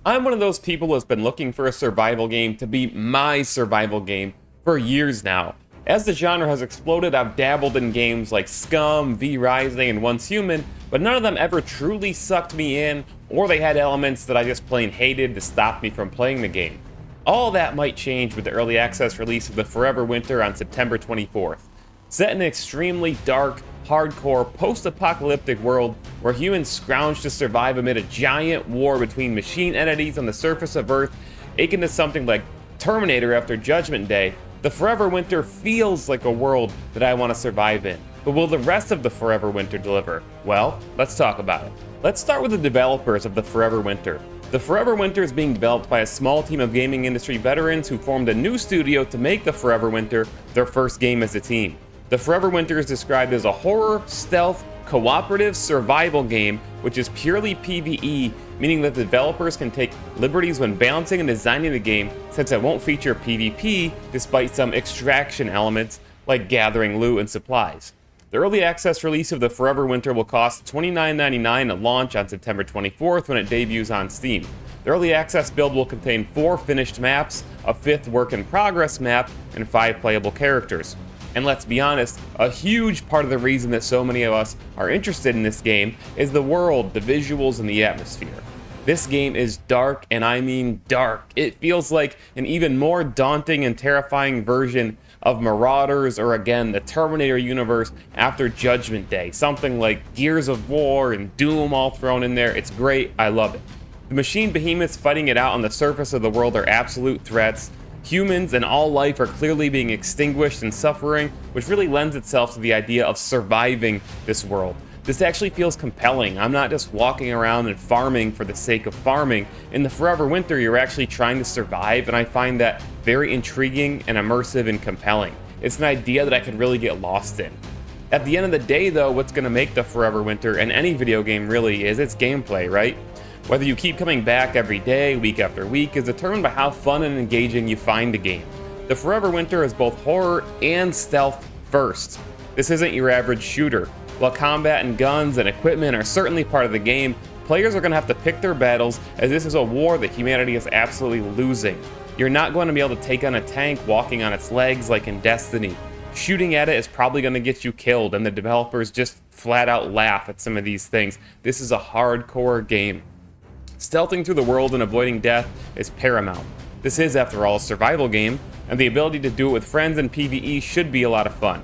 I'm one of those people who's been looking for a survival game to be my survival game for years now. As the genre has exploded, I've dabbled in games like Scum, V Rising, and Once Human, but none of them ever truly sucked me in, or they had elements that I just plain hated to stop me from playing the game. All that might change with the early access release of the Forever Winter on September 24th. Set in an extremely dark, hardcore, post-apocalyptic world where humans scrounge to survive amid a giant war between machine entities on the surface of Earth, akin to something like Terminator after Judgment Day, the Forever Winter feels like a world that I want to survive in. But will the rest of the Forever Winter deliver? Well, let's talk about it. Let's start with the developers of the Forever Winter. The Forever Winter is being developed by a small team of gaming industry veterans who formed a new studio to make the Forever Winter their first game as a team. The Forever Winter is described as a horror, stealth, cooperative survival game, which is purely PvE, meaning that the developers can take liberties when balancing and designing the game, since it won't feature PvP despite some extraction elements like gathering loot and supplies. The early access release of the Forever Winter will cost $29.99 at launch on September 24th when it debuts on Steam. The early access build will contain 4 finished maps, a 5th work-in-progress map, and 5 playable characters. And let's be honest, a huge part of the reason that so many of us are interested in this game is the world, the visuals, and the atmosphere. This game is dark, and I mean dark. It feels like an even more daunting and terrifying version of Marauders, or again, the Terminator universe after Judgment Day. Something like Gears of War and Doom all thrown in there. It's great, I love it. The machine behemoths fighting it out on the surface of the world are absolute threats. Humans and all life are clearly being extinguished and suffering, which really lends itself to the idea of surviving this world. This actually feels compelling. I'm not just walking around and farming for the sake of farming. In the Forever Winter, you're actually trying to survive, and I find that very intriguing and immersive and compelling. It's an idea that I could really get lost in. At the end of the day, though, what's going to make the Forever Winter, and any video game really, is its gameplay, right? Whether you keep coming back every day, week after week, is determined by how fun and engaging you find the game. The Forever Winter is both horror and stealth first. This isn't your average shooter. While combat and guns and equipment are certainly part of the game, players are going to have to pick their battles, as this is a war that humanity is absolutely losing. You're not going to be able to take on a tank walking on its legs like in Destiny. Shooting at it is probably going to get you killed, and the developers just flat out laugh at some of these things. This is a hardcore game. Stealthing through the world and avoiding death is paramount. This is, after all, a survival game, and the ability to do it with friends in PvE should be a lot of fun.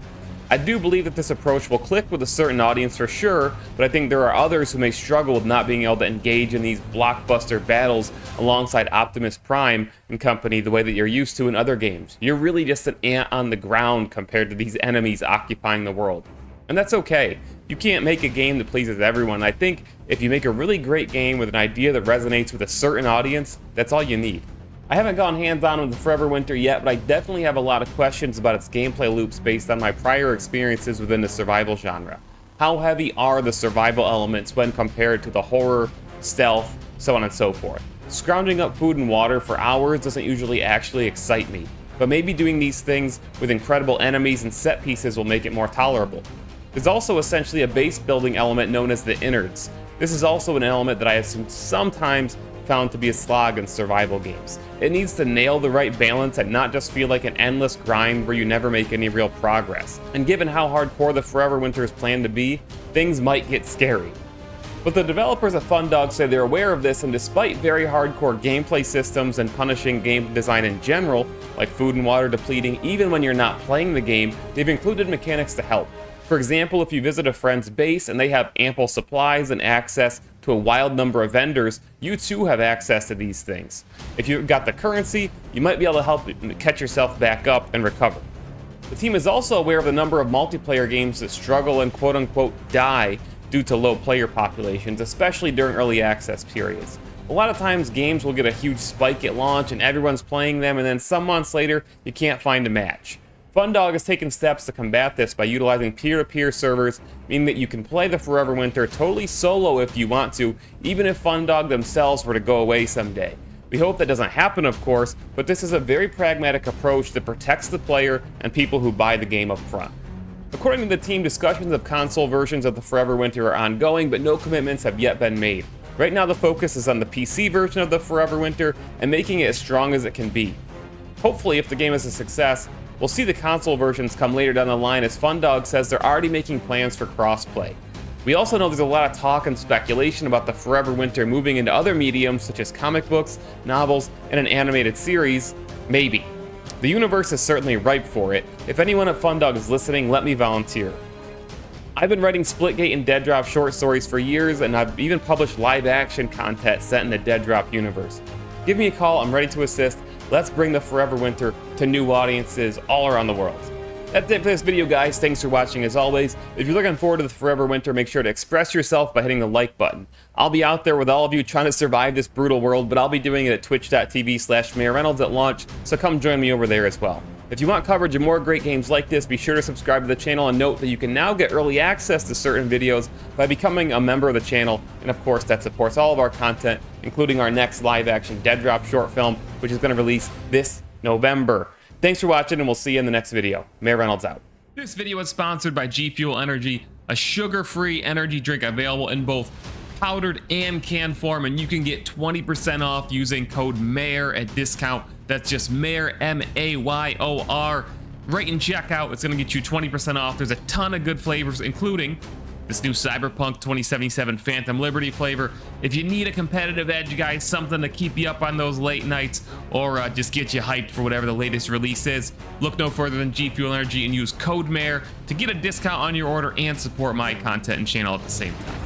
I do believe that this approach will click with a certain audience for sure, but I think there are others who may struggle with not being able to engage in these blockbuster battles alongside Optimus Prime and company the way that you're used to in other games. You're really just an ant on the ground compared to these enemies occupying the world. And that's okay. You can't make a game that pleases everyone. I think if you make a really great game with an idea that resonates with a certain audience, that's all you need. I haven't gone hands-on with the Forever Winter yet, but I definitely have a lot of questions about its gameplay loops based on my prior experiences within the survival genre. How heavy are the survival elements when compared to the horror, stealth, so on and so forth? Scrounging up food and water for hours doesn't usually actually excite me, but maybe doing these things with incredible enemies and set pieces will make it more tolerable. There's also essentially a base building element known as the innards. This is also an element that I have sometimes found to be a slog in survival games. It needs to nail the right balance and not just feel like an endless grind where you never make any real progress. And given how hardcore the Forever Winter is planned to be, things might get scary. But the developers of Fundog say they're aware of this, and despite very hardcore gameplay systems and punishing game design in general, like food and water depleting even when you're not playing the game, they've included mechanics to help. For example, if you visit a friend's base and they have ample supplies and access to a wild number of vendors, you too have access to these things. If you've got the currency, you might be able to help catch yourself back up and recover. The team is also aware of the number of multiplayer games that struggle and quote-unquote die due to low player populations, especially during early access periods. A lot of times games will get a huge spike at launch and everyone's playing them, and then some months later you can't find a match. Fundog has taken steps to combat this by utilizing peer-to-peer servers, meaning that you can play the Forever Winter totally solo if you want to, even if Fundog themselves were to go away someday. We hope that doesn't happen, of course, but this is a very pragmatic approach that protects the player and people who buy the game up front. According to the team, discussions of console versions of the Forever Winter are ongoing, but no commitments have yet been made. Right now the focus is on the PC version of the Forever Winter and making it as strong as it can be. Hopefully, if the game is a success, we'll see the console versions come later down the line, as Fundog says they're already making plans for crossplay. We also know there's a lot of talk and speculation about the Forever Winter moving into other mediums such as comic books, novels, and an animated series. Maybe. The universe is certainly ripe for it. If anyone at Fundog is listening, let me volunteer. I've been writing Splitgate and Dead Drop short stories for years, and I've even published live-action content set in the Dead Drop universe. Give me a call, I'm ready to assist. Let's bring the Forever Winter to new audiences all around the world. That's it for this video, guys. Thanks for watching as always. If you're looking forward to the Forever Winter, make sure to express yourself by hitting the like button. I'll be out there with all of you trying to survive this brutal world, but I'll be doing it at twitch.tv/Reynolds at launch, so come join me over there as well. If you want coverage of more great games like this, be sure to subscribe to the channel, and note that you can now get early access to certain videos by becoming a member of the channel, and of course that supports all of our content, including our next live-action Dead Drop short film, which is going to release this November. Thanks for watching, and we'll see you in the next video. Mayor Reynolds out. This video is sponsored by G Fuel Energy, a sugar-free energy drink available in both powdered and canned form, and you can get 20% off using code MAYOR at discount. That's just MAYOR, M-A-Y-O-R. Right in checkout, it's going to get you 20% off. There's a ton of good flavors, including this new Cyberpunk 2077 Phantom Liberty flavor. If you need a competitive edge, guys, something to keep you up on those late nights, or just get you hyped for whatever the latest release is, look no further than G Fuel Energy and use code MAYOR to get a discount on your order and support my content and channel at the same time.